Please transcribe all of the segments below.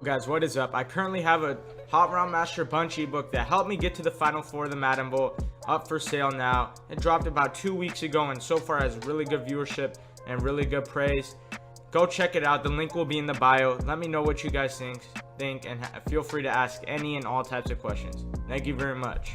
Guys, what is up? I currently have a Hot Round Master Bunch ebook that helped me get to the Final Four of the Madden Bowl up for sale now. It dropped about 2 weeks ago and so far has really good viewership and really good praise. Go check it out. The link will be in the bio. Let me know what you guys think and feel free to ask any and all types of questions. Thank you very much.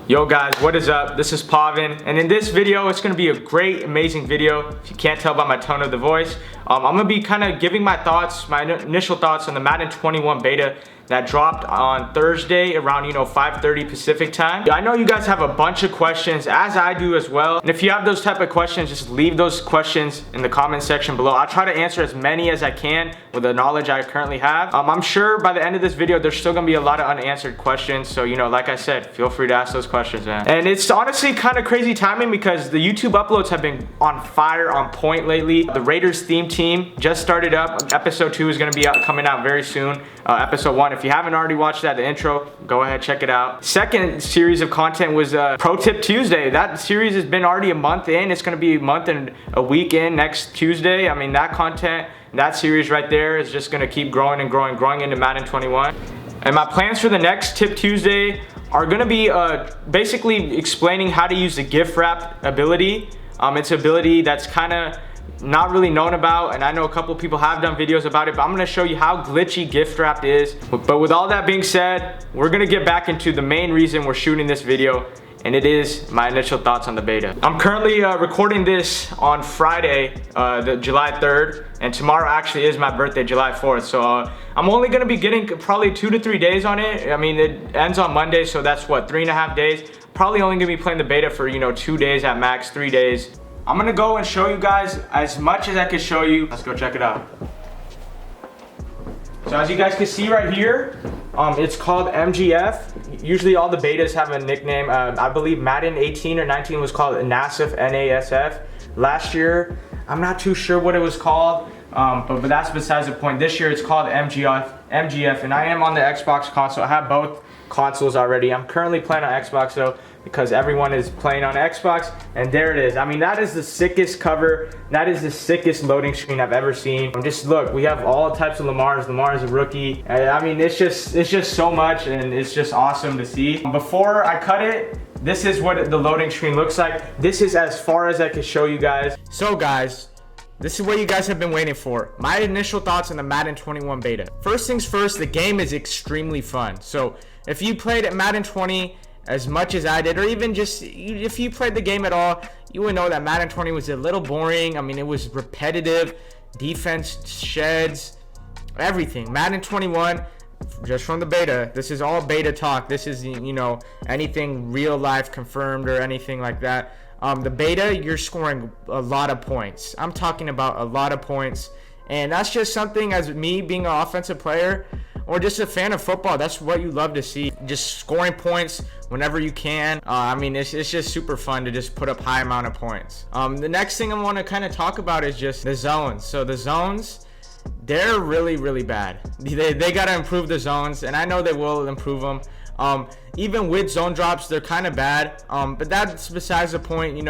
Yo guys, what is up? This is Pavan, and in this video, it's gonna be a great, amazing video. If you can't tell by my tone of the voice, I'm gonna be kind of giving my thoughts, my initial thoughts on the Madden 21 beta that dropped on Thursday around 5:30 Pacific time. I know you guys have a bunch of questions, as I do as well. And if you have those type of questions, just leave those questions in the comment section below. I'll try to answer as many as I can with the knowledge I currently have. I'm sure by the end of this video, there's still gonna be a lot of unanswered questions. So, like I said, feel free to ask those questions, man. And it's honestly kind of crazy timing because the YouTube uploads have been on fire, on point lately. The Raiders theme team just started up. Episode 2 is gonna be coming out very soon. Episode 1, if you haven't already watched that, the intro, go ahead, check it out. Second series of content was Pro Tip Tuesday. That series has been already a month in. It's gonna be a month and a week in next Tuesday. I mean, that content, that series right there is just gonna keep growing and growing into Madden 21. And my plans for the next Tip Tuesday are gonna be basically explaining how to use the gift wrap ability. It's an ability that's kind of not really known about, and I know a couple people have done videos about it, but I'm gonna show you how glitchy gift wrap is. But with all that being said, we're gonna get back into the main reason we're shooting this video, and it is my initial thoughts on the beta. I'm currently recording this on Friday, the July 3rd, and tomorrow actually is my birthday, July 4th. So I'm only gonna be getting probably 2 to 3 days on it. I mean, it ends on Monday, so that's what, 3.5 days. Probably only gonna be playing the beta for 2 days at max, 3 days. I'm gonna go and show you guys as much as I can show you. Let's go check it out. So as you guys can see right here, it's called MGF. Usually all the betas have a nickname. I believe Madden 18 or 19 was called NASF, N-A-S-F. Last year, I'm not too sure what it was called, but that's besides the point. This year it's called MGF, and I am on the Xbox console. I have both consoles already. I'm currently playing on Xbox though, because everyone is playing on Xbox, and there it is. I mean, that is the sickest cover. That is the sickest loading screen I've ever seen. Just look, we have all types of Lamars. Lamar is a rookie. I mean, it's just so much, and it's just awesome to see. Before I cut it, this is what the loading screen looks like. This is as far as I can show you guys. So guys, this is what you guys have been waiting for. My initial thoughts on the Madden 21 beta. First things first, the game is extremely fun. So if you played at Madden 20 as much as I did, or even just if you played the game at all, you would know that Madden 20 was a little boring. I mean, it was repetitive, defense sheds, everything. Madden 21, just from the beta, this is all beta talk. This is, anything real life confirmed or anything like that. The beta, you're scoring a lot of points. I'm talking about a lot of points. And that's just something, as me being an offensive player or just a fan of football, that's what you love to see. Just scoring points whenever you can. I mean, it's just super fun to just put up high amount of points. The next thing I want to kind of talk about is just the zones. So the zones, they're really, really bad. They got to improve the zones, and I know they will improve them. Even with zone drops, they're kind of bad. But that's besides the point.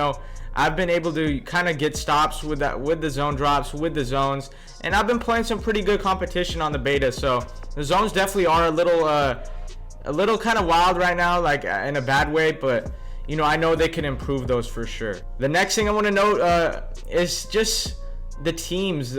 I've been able to kind of get stops with the zone drops, with the zones, and I've been playing some pretty good competition on the beta. So the zones definitely are a little kind of wild right now, like in a bad way, but I know they can improve those for sure. The next thing I want to note is just the teams.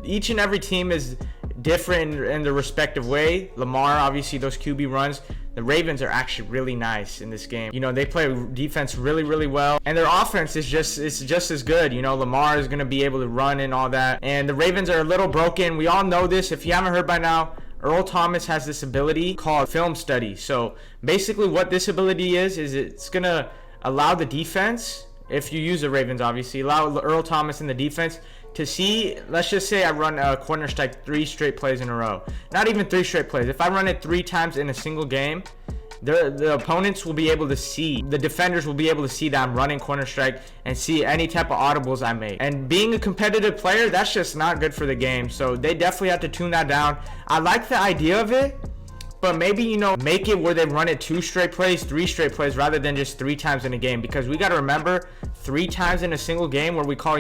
Each and every team is different in their respective way. Lamar, obviously, those QB runs. The Ravens are actually really nice in this game. They play defense really, really well, and their offense is just as good. Lamar is going to be able to run and all that, and the Ravens are a little broken. We all know this. If you haven't heard by now, Earl Thomas has this ability called film study. So basically what this ability is it's going to allow the defense, if you use the Ravens obviously, allow Earl Thomas in the defense to see, let's just say I run a corner strike 3 straight plays in a row. Not even 3 straight plays. If I run it 3 times in a single game, the opponents will be able to see, the defenders will be able to see that I'm running corner strike and see any type of audibles I make. And being a competitive player, that's just not good for the game. So they definitely have to tune that down. I like the idea of it, but maybe, make it where they run it 2 straight plays, 3 straight plays, rather than just 3 times in a game. Because we got to remember, 3 times in a single game where we call,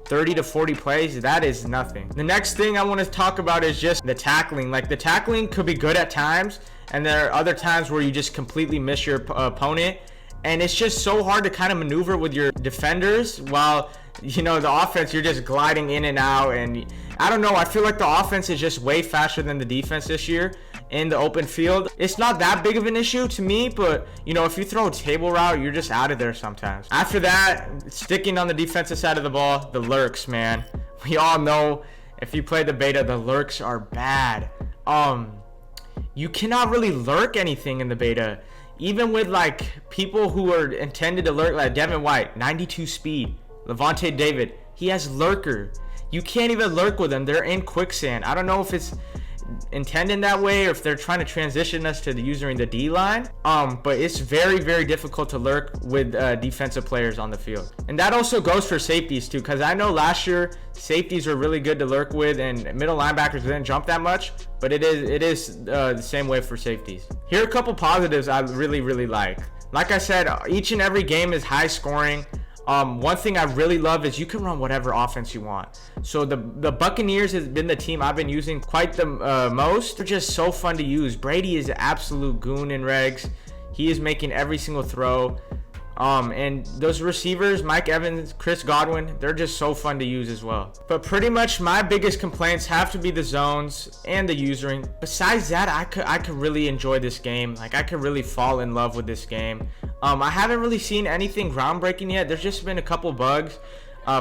30 to 40 plays, that is nothing. The next thing I want to talk about is just the tackling. Like, the tackling could be good at times, and there are other times where you just completely miss your opponent. And it's just so hard to kind of maneuver with your defenders while, the offense, you're just gliding in and out. And I don't know, I feel like the offense is just way faster than the defense this year in the open field. It's not that big of an issue to me, but, if you throw a table route, you're just out of there sometimes. After that, sticking on the defensive side of the ball, the lurks, man. We all know if you play the beta, the lurks are bad. You cannot really lurk anything in the beta. Even with, like, people who are intended to lurk, like Devin White, 92 speed. Levante David, he has lurker. You can't even lurk with them. They're in quicksand. I don't know if it's intended that way or if they're trying to transition us to using the D-line. But it's very, very difficult to lurk with defensive players on the field. And that also goes for safeties too, because I know last year safeties were really good to lurk with and middle linebackers didn't jump that much, but it is the same way for safeties. Here are a couple positives I really, really like. Like I said, each and every game is high scoring. One thing I really love is you can run whatever offense you want. So the Buccaneers has been the team I've been using quite the most. They're just so fun to use. Brady is an absolute goon in regs. He is making every single throw. And those receivers, Mike Evans, Chris Godwin, they're just so fun to use as well. But pretty much my biggest complaints have to be the zones and the usering. Besides that, I could really enjoy this game. Like, I could really fall in love with this game. I haven't really seen anything groundbreaking yet. There's just been a couple bugs.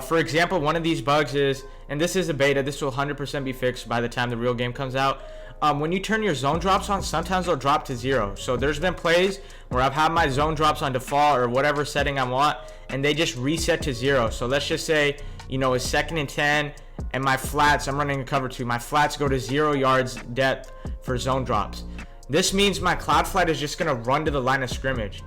For example, one of these bugs is, and this is a beta, this will 100% be fixed by the time the real game comes out. When you turn your zone drops on, sometimes they'll drop to 0. So there's been plays where I've had my zone drops on default or whatever setting I want, and they just reset to 0. So let's just say, it's 2nd and 10, and my flats, I'm running a cover 2. My flats go to 0 yards depth for zone drops. This means my cloud flat is just going to run to the line of scrimmage,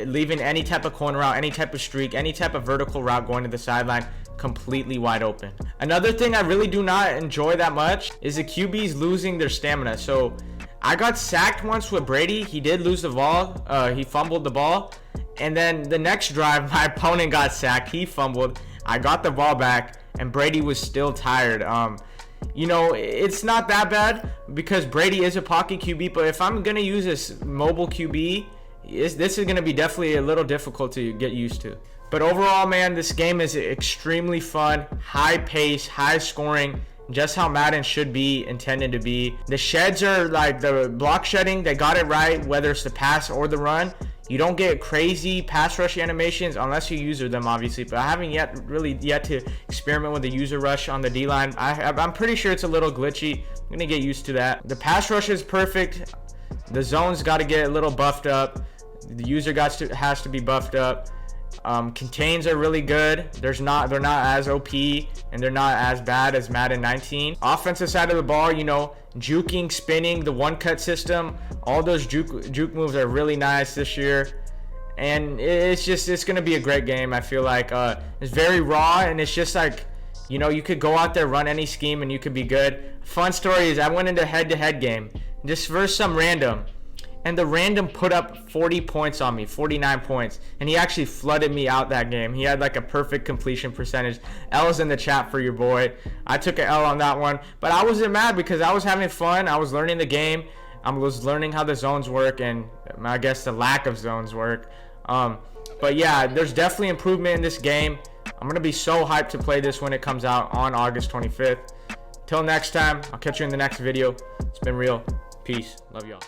leaving any type of corner route, any type of streak, any type of vertical route going to the sideline completely wide open. Another thing I really do not enjoy that much is the QBs losing their stamina. So I got sacked once with Brady. He did lose the ball. He fumbled the ball. And then the next drive, my opponent got sacked. He fumbled. I got the ball back, and Brady was still tired. It's not that bad because Brady is a pocket QB, but if I'm going to use this mobile QB, this is going to be definitely a little difficult to get used to. But overall, man, this game is extremely fun, high pace, high scoring, just how Madden should be intended to be. The sheds are like the block shedding, they got it right, whether it's the pass or the run. You don't get crazy pass rush animations unless you user them, obviously, but I haven't yet to experiment with the user rush on the D-line. I'm pretty sure it's a little glitchy. I'm going to get used to that. The pass rush is perfect. The zones got to get a little buffed up. The user has to be buffed up. Contains are really good. They're not as OP and they're not as bad as Madden 19. Offensive side of the ball, juking, spinning, the one cut system, all those juke moves are really nice this year. And it's gonna be a great game. I feel like it's very raw, and it's just like, you could go out there, run any scheme, and you could be good. Fun story is I went into head-to-head game just versus some random. And the random put up 40 points on me, 49 points. And he actually flooded me out that game. He had like a perfect completion percentage. L's in the chat for your boy. I took an L on that one. But I wasn't mad because I was having fun. I was learning the game. I was learning how the zones work and I guess the lack of zones work. But yeah, there's definitely improvement in this game. I'm going to be so hyped to play this when it comes out on August 25th. Till next time, I'll catch you in the next video. It's been real. Peace. Love y'all.